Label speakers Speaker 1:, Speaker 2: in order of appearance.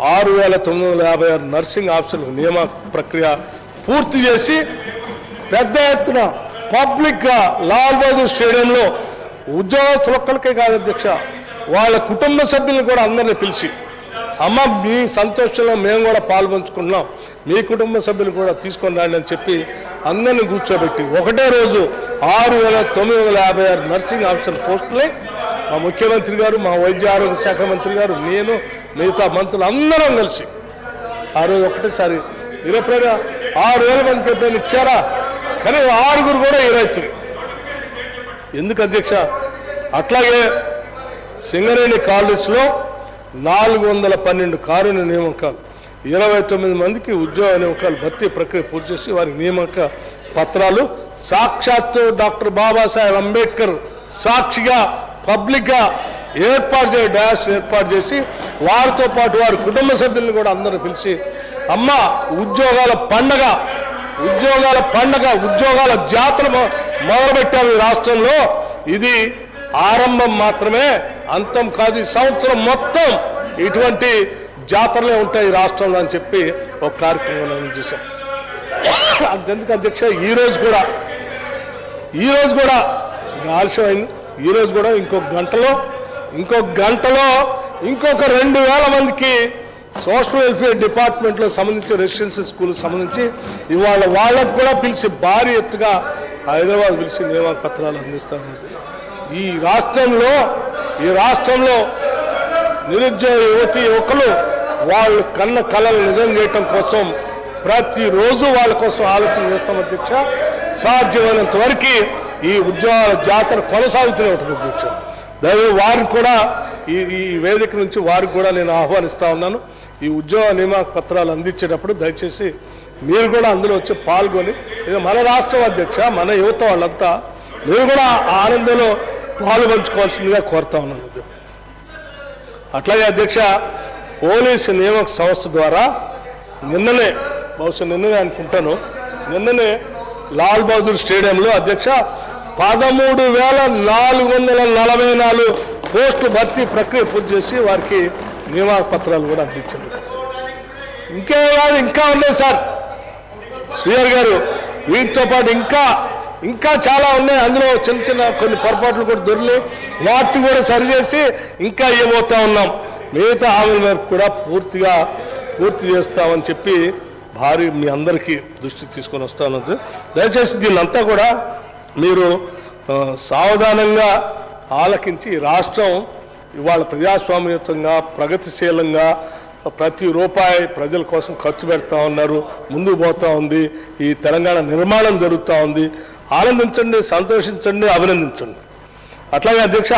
Speaker 1: 6956 nursing ఆఫీసర్ల నియామక ప్రక్రియ పూర్తి చేసి పెద్ద ఎత్తున పబ్లిక్ గా లాల్ బహదూర్ స్టేడియంలో ఉద్యోగస్తులు ఒక్కరికే కాదు అధ్యక్ష, వాళ్ళ కుటుంబ సభ్యులను కూడా అందరినీ పిలిచి అమ్మ మీ సంతోషంలో మేము కూడా పాల్పంచుకుంటున్నాం, మీ కుటుంబ సభ్యులు కూడా తీసుకొని రండి అని చెప్పి అందరిని కూర్చోబెట్టి ఒకటే రోజు 6956 నర్సింగ్ ఆఫీసర్ పోస్టులే మా ముఖ్యమంత్రి గారు, మా వైద్య ఆరోగ్య శాఖ మంత్రి గారు, నేను మిగతా మంత్రులు అందరం కలిసి ఆ రోజు ఒకటేసారి 6,000 మందికి ఎప్పుడైనా ఇచ్చారా? కానీ 6 కూడా ఈ రైతులు ఎందుకు అధ్యక్ష? అట్లాగే సింగరేణి కాలేజీలో 412 కారుణ్య నియామకాలు, 29 మందికి ఉద్యోగ నియామకాలు భర్తీ ప్రక్రియ పూర్తి చేసి వారికి నియామక పత్రాలు సాక్షాత్తు డాక్టర్ బాబాసాహెబ్ అంబేద్కర్ సాక్షిగా పబ్లిక్ గా డాష్ ఏర్పాటు చేసి వారితో పాటు వారి కుటుంబ సభ్యులను కూడా అందరూ పిలిచి అమ్మ ఉద్యోగాల పండగ ఉద్యోగాల జాతర మొదలుపెట్టాము ఈ రాష్ట్రంలో. ఇది ఆరంభం మాత్రమే, అంతం కాదు. ఈ సంవత్సరం మొత్తం ఇటువంటి జాతరలే ఉంటాయి ఈ రాష్ట్రంలో అని చెప్పి ఒక కార్యక్రమం చేశాం. అంతెందుకు అధ్యక్ష, ఈ రోజు కూడా ఆలస్యమైంది. ఈ రోజు కూడా ఇంకొక గంటలో ఇంకొక 2,000 మందికి సోషల్ వెల్ఫేర్ డిపార్ట్మెంట్లో సంబంధించి రెసిడెన్షియల్ స్కూల్ సంబంధించి ఇవాళ వాళ్ళకు కూడా పిలిచి భారీ ఎత్తుగా హైదరాబాద్ పిలిచి నియామక పత్రాలు అందిస్తామని. ఈ రాష్ట్రంలో నిరుద్యోగ యువకులు వాళ్ళు కన్న కళలు నిజం చేయటం కోసం ప్రతిరోజు వాళ్ళ కోసం ఆలోచన చేస్తాం అధ్యక్ష. సాధ్యమైనంత వరకు ఈ ఉద్యోగాల జాతర కొనసాగుతూనే ఉంటుంది అధ్యక్ష. వారికి కూడా ఈ వేదిక నుంచి వారికి కూడా నేను ఆహ్వానిస్తా ఉన్నాను. ఈ ఉద్యోగ నియామక పత్రాలు అందించేటప్పుడు దయచేసి మీరు కూడా అందులో వచ్చి పాల్గొని, ఇది మన రాష్ట్రం అధ్యక్ష, మన యువత వాళ్ళంతా మీరు కూడా ఆనందంలో పాల్పంచుకోవాల్సిందిగా కోరుతా ఉన్నాను. అట్లాగే అధ్యక్ష, పోలీసు నియామక సంస్థ ద్వారా నిన్ననే అనుకుంటాను లాల్ బహదూర్ స్టేడియంలో అధ్యక్ష 13,444 పోస్టులు భర్తీ ప్రక్రియ పూర్తి చేసి వారికి నియామక పత్రాలు కూడా అందించింది. ఇంకా ఉన్నాయి సార్ శ్రీహరి గారు, వీటితో పాటు ఇంకా చాలా ఉన్నాయి. అందులో చిన్న కొన్ని పొరపాట్లు కూడా దొరికి వాటిని కూడా సరిచేసి ఇంకా ఇవ్వబోతా ఉన్నాం. మిగతా హామీల వరకు కూడా పూర్తి చేస్తామని చెప్పి మీ అందరికీ దృష్టికి తీసుకొని వస్తాను. దయచేసి దీన్నంతా కూడా మీరు సావధానంగా ఆలకించి రాష్ట్రం ఇవాళ ప్రజాస్వామ్యయుతంగా ప్రగతిశీలంగా ప్రతి రూపాయి ప్రజల కోసం ఖర్చు పెడతా ఉన్నారు, ముందుకు పోతా ఉంది. ఈ తెలంగాణ నిర్మాణం జరుగుతూ ఉంది. ఆనందించండి, సంతోషించండి, అభినందించండి. అట్లాగే అధ్యక్ష